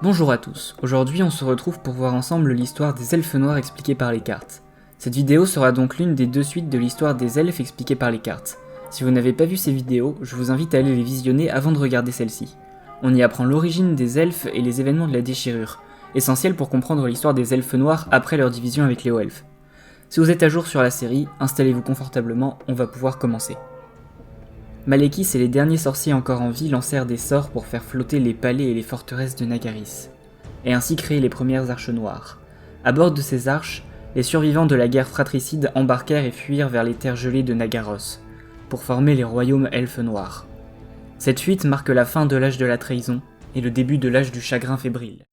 Bonjour à tous, aujourd'hui on se retrouve pour voir ensemble l'histoire des elfes noirs expliquée par les cartes. Cette vidéo sera donc l'une des deux suites de l'histoire des elfes expliquée par les cartes. Si vous n'avez pas vu ces vidéos, je vous invite à aller les visionner avant de regarder celle-ci. On y apprend l'origine des elfes et les événements de la déchirure, essentiels pour comprendre l'histoire des elfes noirs après leur division avec les hauts elfes. Si vous êtes à jour sur la série, installez-vous confortablement, on va pouvoir commencer. Malekith et les derniers sorciers encore en vie lancèrent des sorts pour faire flotter les palais et les forteresses de Nagaris, et ainsi créer les premières arches noires. À bord de ces arches, les survivants de la guerre fratricide embarquèrent et fuirent vers les terres gelées de Nagaros, pour former les royaumes elfes noirs. Cette fuite marque la fin de l'âge de la trahison, et le début de l'âge du chagrin fébrile.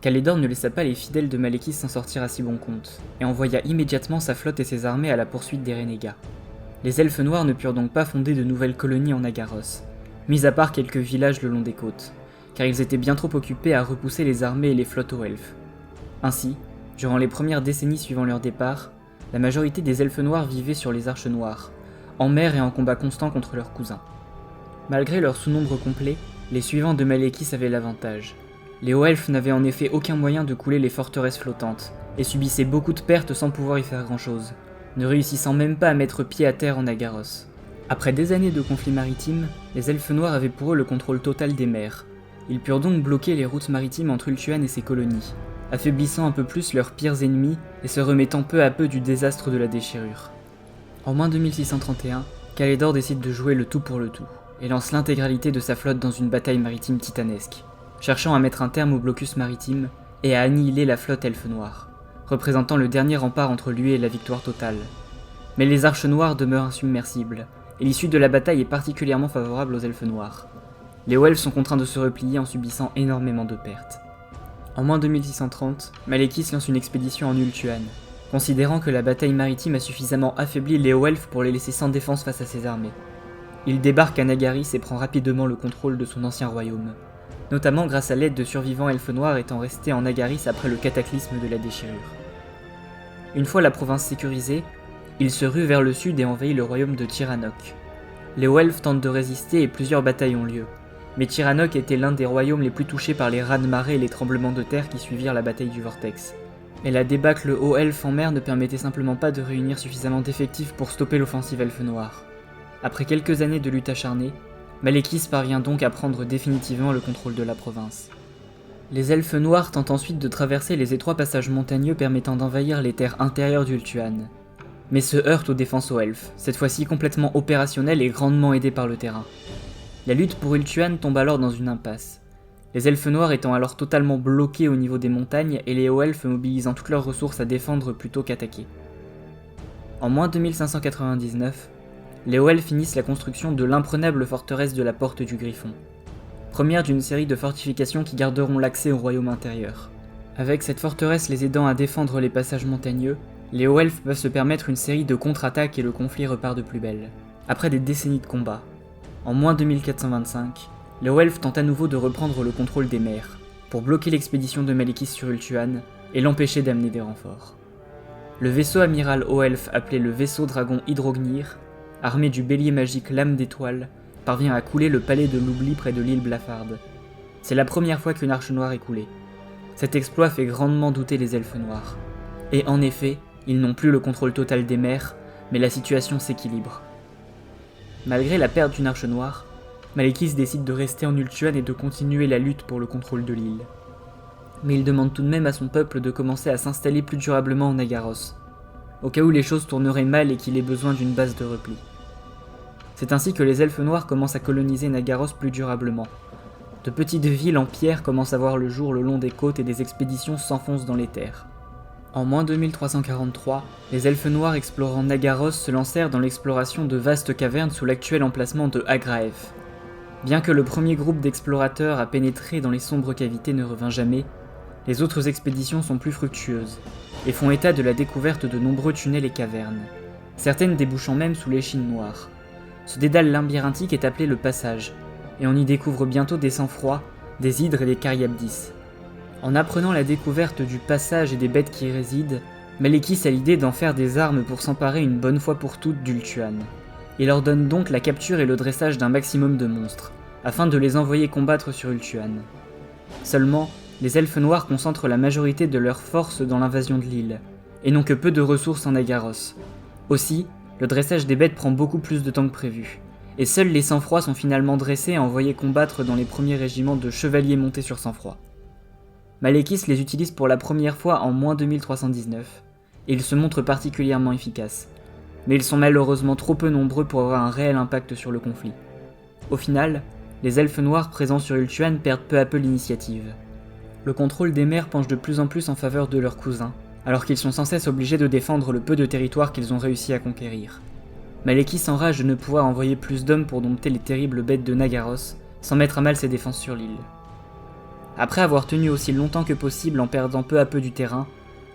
Caledor ne laissa pas les fidèles de Malekith s'en sortir à si bon compte, et envoya immédiatement sa flotte et ses armées à la poursuite des renégats. Les elfes noirs ne purent donc pas fonder de nouvelles colonies en Nagaros, mis à part quelques villages le long des côtes, car ils étaient bien trop occupés à repousser les armées et les flottes aux elfes. Ainsi, durant les premières décennies suivant leur départ, la majorité des elfes noirs vivaient sur les arches noires, en mer et en combat constant contre leurs cousins. Malgré leur sous-nombre complet, les suivants de Malekith avaient l'avantage. Les hauts elfes n'avaient en effet aucun moyen de couler les forteresses flottantes, et subissaient beaucoup de pertes sans pouvoir y faire grand-chose, ne réussissant même pas à mettre pied à terre en Nagaros. Après des années de conflits maritimes, les elfes noirs avaient pour eux le contrôle total des mers. Ils purent donc bloquer les routes maritimes entre Ulthuan et ses colonies, affaiblissant un peu plus leurs pires ennemis et se remettant peu à peu du désastre de la déchirure. En moins 2631, Caledor décide de jouer le tout pour le tout, et lance l'intégralité de sa flotte dans une bataille maritime titanesque, cherchant à mettre un terme au blocus maritime et à annihiler la flotte elfe noire, représentant le dernier rempart entre lui et la victoire totale. Mais les arches noires demeurent insubmersibles, et l'issue de la bataille est particulièrement favorable aux elfes noirs. Les hauts elfes sont contraints de se replier en subissant énormément de pertes. En moins 2630, Malekith lance une expédition en Ulthuan, considérant que la bataille maritime a suffisamment affaibli les hauts elfes pour les laisser sans défense face à ses armées. Il débarque à Nagaris et prend rapidement le contrôle de son ancien royaume, notamment grâce à l'aide de survivants elfes noirs étant restés en Nagaris après le cataclysme de la déchirure. Une fois la province sécurisée, il se rue vers le sud et envahit le royaume de Tiranoc. Les hauts elfes tentent de résister et plusieurs batailles ont lieu, mais Tiranoc était l'un des royaumes les plus touchés par les raz-de-marée et les tremblements de terre qui suivirent la bataille du Vortex. Et la débâcle haut elfe en mer ne permettait simplement pas de réunir suffisamment d'effectifs pour stopper l'offensive elfe noire. Après quelques années de lutte acharnée, Malekith parvient donc à prendre définitivement le contrôle de la province. Les elfes noirs tentent ensuite de traverser les étroits passages montagneux permettant d'envahir les terres intérieures d'Ulthuan, mais se heurtent aux défenses aux elfes, cette fois-ci complètement opérationnelles et grandement aidées par le terrain. La lutte pour Ulthuan tombe alors dans une impasse, les elfes noirs étant alors totalement bloqués au niveau des montagnes et les hauts elfes mobilisant toutes leurs ressources à défendre plutôt qu'attaquer. En moins 2599, les hauts elfes finissent la construction de l'imprenable forteresse de la Porte du Griffon, première d'une série de fortifications qui garderont l'accès au royaume intérieur. Avec cette forteresse les aidant à défendre les passages montagneux, les hauts elfes peuvent se permettre une série de contre-attaques et le conflit repart de plus belle. Après des décennies de combats, en moins 2425, les hauts elfes tentent à nouveau de reprendre le contrôle des mers, pour bloquer l'expédition de Malekith sur Ulthuan et l'empêcher d'amener des renforts. Le vaisseau amiral haut elfe appelé le vaisseau dragon Hydrognir, armé du bélier magique Lame d'étoile, parvient à couler le palais de l'oubli près de l'île Blafarde. C'est la première fois qu'une arche noire est coulée. Cet exploit fait grandement douter les elfes noirs. Et en effet, ils n'ont plus le contrôle total des mers, mais la situation s'équilibre. Malgré la perte d'une arche noire, Malekith décide de rester en Ulthuan et de continuer la lutte pour le contrôle de l'île. Mais il demande tout de même à son peuple de commencer à s'installer plus durablement en Nagaros, au cas où les choses tourneraient mal et qu'il ait besoin d'une base de repli. C'est ainsi que les elfes noirs commencent à coloniser Nagaros plus durablement. De petites villes en pierre commencent à voir le jour le long des côtes et des expéditions s'enfoncent dans les terres. En moins 2343, les elfes noirs explorant Nagaros se lancèrent dans l'exploration de vastes cavernes sous l'actuel emplacement de Agraef. Bien que le premier groupe d'explorateurs à pénétrer dans les sombres cavités ne revint jamais, les autres expéditions sont plus fructueuses, et font état de la découverte de nombreux tunnels et cavernes, certaines débouchant même sous l'échine noire. Ce dédale labyrinthique est appelé le Passage, et on y découvre bientôt des sang-froids, des hydres et des caryabdis. En apprenant la découverte du Passage et des bêtes qui y résident, Malekith a l'idée d'en faire des armes pour s'emparer une bonne fois pour toutes d'Ulthuan. Il ordonne donc la capture et le dressage d'un maximum de monstres, afin de les envoyer combattre sur Ulthuan. Seulement, les elfes noirs concentrent la majorité de leurs forces dans l'invasion de l'île, et n'ont que peu de ressources en Nagaros. Aussi, le dressage des bêtes prend beaucoup plus de temps que prévu, et seuls les sang-froids sont finalement dressés et envoyés combattre dans les premiers régiments de chevaliers montés sur sang-froid. Malekith les utilise pour la première fois en moins 2319, et ils se montrent particulièrement efficaces, mais ils sont malheureusement trop peu nombreux pour avoir un réel impact sur le conflit. Au final, les elfes noirs présents sur Ulthuan perdent peu à peu l'initiative. Le contrôle des mers penche de plus en plus en faveur de leurs cousins, alors qu'ils sont sans cesse obligés de défendre le peu de territoire qu'ils ont réussi à conquérir. Malekith s'enrage de ne pouvoir envoyer plus d'hommes pour dompter les terribles bêtes de Nagaros, sans mettre à mal ses défenses sur l'île. Après avoir tenu aussi longtemps que possible en perdant peu à peu du terrain,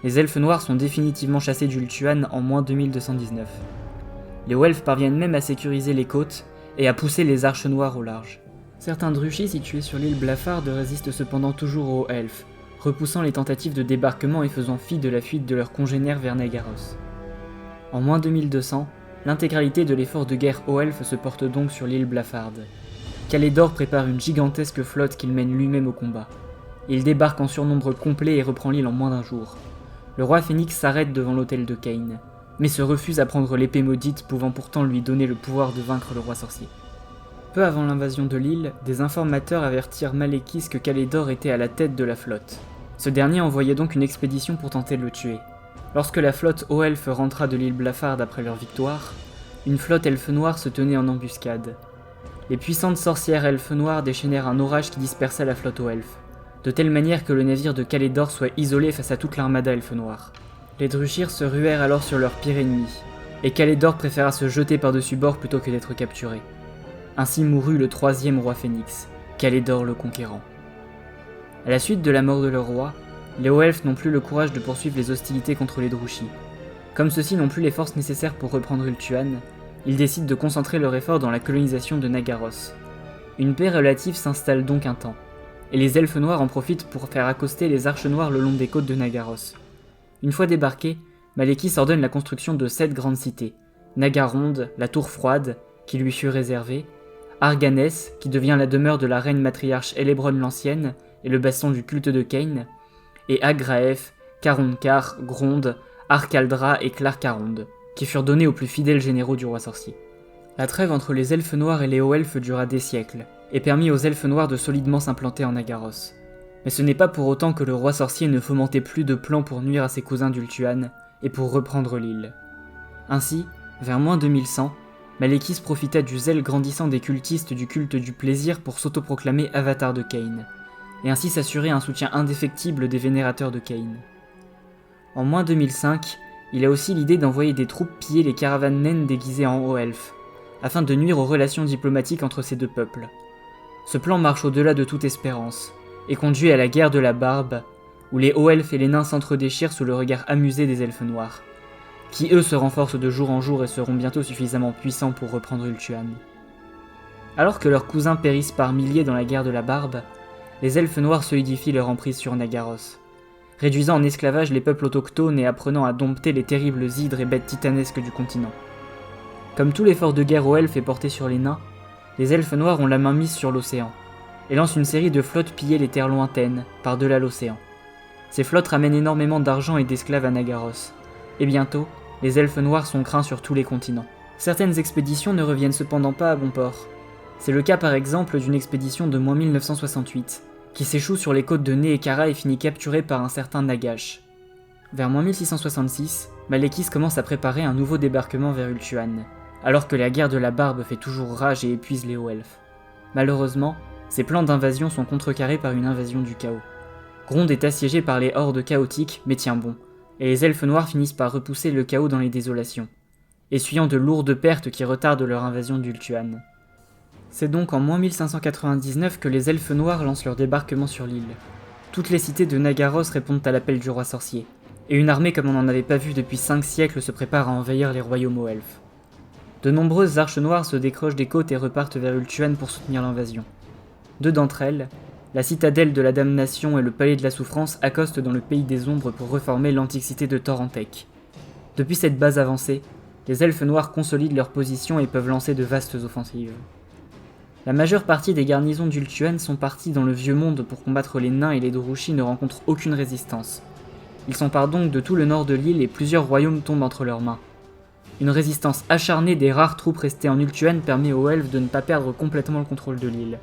les elfes noirs sont définitivement chassés d'Ulthuan en moins 2219. Les Welfs parviennent même à sécuriser les côtes et à pousser les arches noires au large. Certains druchis situés sur l'île Blafarde résistent cependant toujours aux elfes, repoussant les tentatives de débarquement et faisant fi de la fuite de leurs congénères vers Nagaros. En moins 2200, l'intégralité de l'effort de guerre aux elfes se porte donc sur l'île Blafarde. Calédor prépare une gigantesque flotte qu'il mène lui-même au combat. Il débarque en surnombre complet et reprend l'île en moins d'un jour. Le roi Phénix s'arrête devant l'hôtel de Kain, mais se refuse à prendre l'épée maudite pouvant pourtant lui donner le pouvoir de vaincre le roi sorcier. Peu avant l'invasion de l'île, des informateurs avertirent Malekith que Calédor était à la tête de la flotte. Ce dernier envoyait donc une expédition pour tenter de le tuer. Lorsque la flotte aux elfes rentra de l'île Blafarde après leur victoire, une flotte elfe noire se tenait en embuscade. Les puissantes sorcières elfes noires déchaînèrent un orage qui dispersa la flotte aux elfes, de telle manière que le navire de Calédor soit isolé face à toute l'armada elfe noire. Les Druchirs se ruèrent alors sur leur pire ennemi, et Calédor préféra se jeter par-dessus bord plutôt que d'être capturé. Ainsi mourut le troisième roi Phénix, Calédor le Conquérant. À la suite de la mort de leur roi, les hauts elfes n'ont plus le courage de poursuivre les hostilités contre les Druchis. Comme ceux-ci n'ont plus les forces nécessaires pour reprendre Ulthuan, ils décident de concentrer leur effort dans la colonisation de Nagaros. Une paix relative s'installe donc un temps, et les elfes noirs en profitent pour faire accoster les arches noires le long des côtes de Nagaros. Une fois débarqués, Malekith ordonne la construction de 7 grandes cités, Nagaronde, la Tour Froide, qui lui fut réservée, Arganès, qui devient la demeure de la reine matriarche Elebron l'Ancienne et le bastion du culte de Kain, et Agraef, Karonkar, Gronde, Arkaldra et Clarkaronde, qui furent donnés aux plus fidèles généraux du roi sorcier. La trêve entre les elfes noirs et les hauts elfes dura des siècles, et permit aux elfes noirs de solidement s'implanter en Nagaros. Mais ce n'est pas pour autant que le roi sorcier ne fomentait plus de plans pour nuire à ses cousins d'Ulthuan et pour reprendre l'île. Ainsi, vers moins 2100, Malekith profita du zèle grandissant des cultistes du culte du plaisir pour s'autoproclamer avatar de Kain, et ainsi s'assurer un soutien indéfectible des vénérateurs de Kain. En moins 2005, il a aussi l'idée d'envoyer des troupes piller les caravanes naines déguisées en hauts elfes, afin de nuire aux relations diplomatiques entre ces deux peuples. Ce plan marche au-delà de toute espérance, et conduit à la guerre de la barbe, où les hauts elfes et les nains s'entre-déchirent sous le regard amusé des elfes noirs, qui eux se renforcent de jour en jour et seront bientôt suffisamment puissants pour reprendre Ulthuan. Alors que leurs cousins périssent par milliers dans la guerre de la barbe, les elfes noirs solidifient leur emprise sur Nagaros, réduisant en esclavage les peuples autochtones et apprenant à dompter les terribles hydres et bêtes titanesques du continent. Comme tout l'effort de guerre aux elfes est porté sur les nains, les elfes noirs ont la main mise sur l'océan, et lancent une série de flottes piller les terres lointaines, par-delà l'océan. Ces flottes ramènent énormément d'argent et d'esclaves à Nagaros, et bientôt, les elfes noirs sont craints sur tous les continents. Certaines expéditions ne reviennent cependant pas à bon port. C'est le cas par exemple d'une expédition de moins 1968, qui s'échoue sur les côtes de Neekara et finit capturée par un certain Nagash. Vers moins 1666, Malekith commence à préparer un nouveau débarquement vers Ulthuan, alors que la guerre de la barbe fait toujours rage et épuise les hauts elfes. Malheureusement, ses plans d'invasion sont contrecarrés par une invasion du chaos. Gronde est assiégé par les hordes chaotiques, mais tient bon, et les elfes noirs finissent par repousser le chaos dans les désolations, essuyant de lourdes pertes qui retardent leur invasion d'Ulthuan. C'est donc en moins 1599 que les elfes noirs lancent leur débarquement sur l'île. Toutes les cités de Nagaros répondent à l'appel du roi sorcier, et une armée comme on n'en avait pas vu depuis 5 siècles se prépare à envahir les royaumes aux elfes. De nombreuses arches noires se décrochent des côtes et repartent vers Ulthuan pour soutenir l'invasion. 2 d'entre elles, la citadelle de la damnation et le palais de la souffrance, accostent dans le pays des ombres pour reformer l'antique cité de Torantec. Depuis cette base avancée, les elfes noirs consolident leur position et peuvent lancer de vastes offensives. La majeure partie des garnisons d'Ultuan sont parties dans le Vieux Monde pour combattre les nains et les Druchis ne rencontrent aucune résistance. Ils s'emparent donc de tout le nord de l'île et plusieurs royaumes tombent entre leurs mains. Une résistance acharnée des rares troupes restées en Ultuan permet aux elfes de ne pas perdre complètement le contrôle de l'île.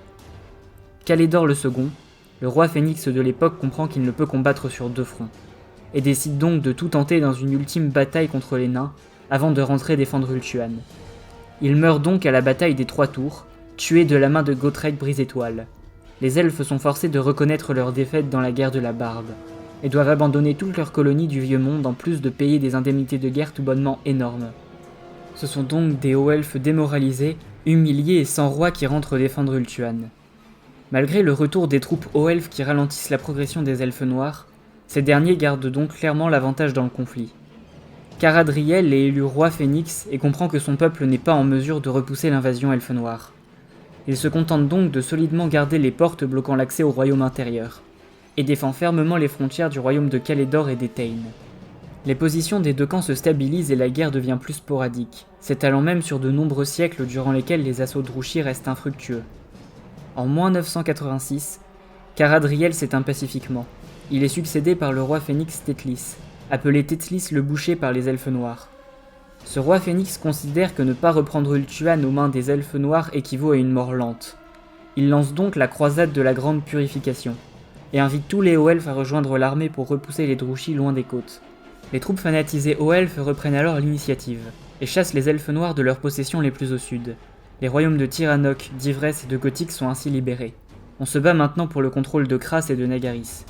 Calédor le Second, le roi phénix de l'époque, comprend qu'il ne peut combattre sur deux fronts, et décide donc de tout tenter dans une ultime bataille contre les nains, avant de rentrer défendre Ultuan. Il meurt donc à la bataille des Trois Tours, tué de la main de Gauthred Brise-Étoile. Les elfes sont forcés de reconnaître leur défaite dans la guerre de la Barbe, et doivent abandonner toutes leurs colonies du Vieux Monde en plus de payer des indemnités de guerre tout bonnement énormes. Ce sont donc des hauts elfes démoralisés, humiliés et sans roi qui rentrent défendre Ultuan. Malgré le retour des troupes hauts elfes qui ralentissent la progression des elfes noirs, ces derniers gardent donc clairement l'avantage dans le conflit. Caradriel est élu roi phénix et comprend que son peuple n'est pas en mesure de repousser l'invasion elfe noire. Il se contente donc de solidement garder les portes bloquant l'accès au royaume intérieur, et défend fermement les frontières du royaume de Calédor et d'Etain. Les positions des deux camps se stabilisent et la guerre devient plus sporadique, s'étalant même sur de nombreux siècles durant lesquels les assauts Druchis restent infructueux. En moins 986, Caradriel s'éteint pacifiquement. Il est succédé par le roi phénix Tétlis, appelé Tétlis le Boucher par les elfes noirs. Ce roi phénix considère que ne pas reprendre Ultuan aux mains des elfes noirs équivaut à une mort lente. Il lance donc la croisade de la Grande Purification, et invite tous les hauts elfes à rejoindre l'armée pour repousser les Druchis loin des côtes. Les troupes fanatisées hauts elfes reprennent alors l'initiative, et chassent les elfes noirs de leurs possessions les plus au sud. Les royaumes de Tiranoc, d'Ivresse et de Gothique sont ainsi libérés. On se bat maintenant pour le contrôle de Kras et de Nagaris.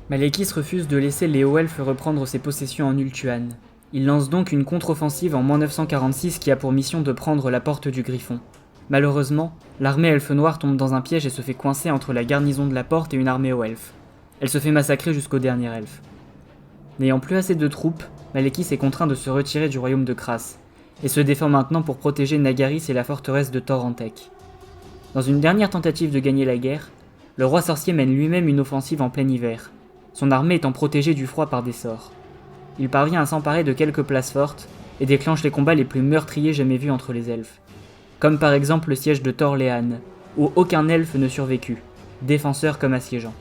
Malekith refuse de laisser les hauts elfes reprendre ses possessions en Ultuan. Il lance donc une contre-offensive en moins 946 qui a pour mission de prendre la porte du Griffon. Malheureusement, l'armée elfe noire tombe dans un piège et se fait coincer entre la garnison de la porte et une armée hauts elfes. Elle se fait massacrer jusqu'au dernier elfe. N'ayant plus assez de troupes, Malekith est contraint de se retirer du royaume de Kras, et se défend maintenant pour protéger Nagaris et la forteresse de Torrentec. Dans une dernière tentative de gagner la guerre, le roi sorcier mène lui-même une offensive en plein hiver, son armée étant protégée du froid par des sorts. Il parvient à s'emparer de quelques places fortes, et déclenche les combats les plus meurtriers jamais vus entre les elfes, comme par exemple le siège de Torlehan, où aucun elfe ne survécut, défenseur comme assiégeant.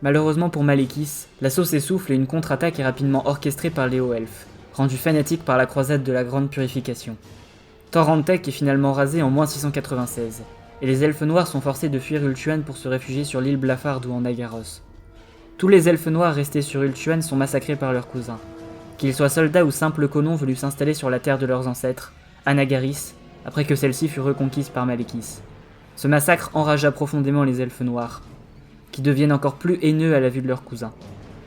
Malheureusement pour Malekith, l'assaut s'essouffle et une contre-attaque est rapidement orchestrée par les hauts elfes, rendus fanatiques par la croisade de la Grande Purification. Torrentec est finalement rasé en moins 696, et les elfes noirs sont forcés de fuir Ultuan pour se réfugier sur l'île Blafard ou en Nagaros. Tous les elfes noirs restés sur Ultuan sont massacrés par leurs cousins. Qu'ils soient soldats ou simples colons venus s'installer sur la terre de leurs ancêtres, à Nagaris, après que celle-ci fut reconquise par Malekith. Ce massacre enragea profondément les elfes noirs, qui deviennent encore plus haineux à la vue de leurs cousins.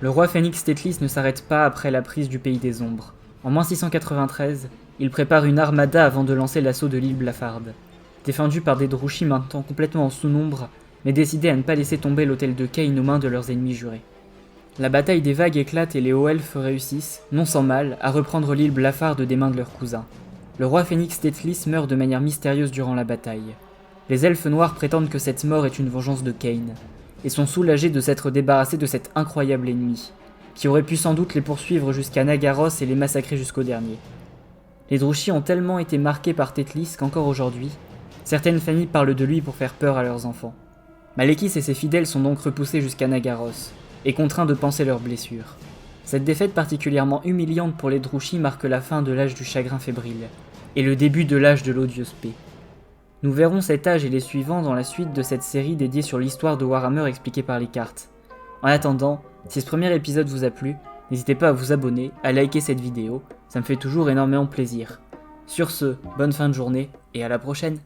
Le roi phénix Tétlis ne s'arrête pas après la prise du pays des ombres. En moins 693, il prépare une armada avant de lancer l'assaut de l'île Blafard. Défendu par des Druchis maintenant complètement en sous-nombre, mais décidés à ne pas laisser tomber l'hôtel de Kain aux mains de leurs ennemis jurés. La bataille des vagues éclate et les hauts elfes réussissent, non sans mal, à reprendre l'île Blafard des mains de leurs cousins. Le roi phénix Tétlis meurt de manière mystérieuse durant la bataille. Les elfes noirs prétendent que cette mort est une vengeance de Kain, et sont soulagés de s'être débarrassés de cet incroyable ennemi, qui aurait pu sans doute les poursuivre jusqu'à Nagaros et les massacrer jusqu'au dernier. Les Druchis ont tellement été marqués par Tétlis qu'encore aujourd'hui, certaines familles parlent de lui pour faire peur à leurs enfants. Malekith et ses fidèles sont donc repoussés jusqu'à Nagaros, et contraints de panser leurs blessures. Cette défaite particulièrement humiliante pour les Druchis marque la fin de l'âge du chagrin fébrile, et le début de l'âge de l'odieuse paix. Nous verrons cet âge et les suivants dans la suite de cette série dédiée sur l'histoire de Warhammer expliquée par les cartes. En attendant, si ce premier épisode vous a plu, n'hésitez pas à vous abonner, à liker cette vidéo, ça me fait toujours énormément plaisir. Sur ce, bonne fin de journée, et à la prochaine!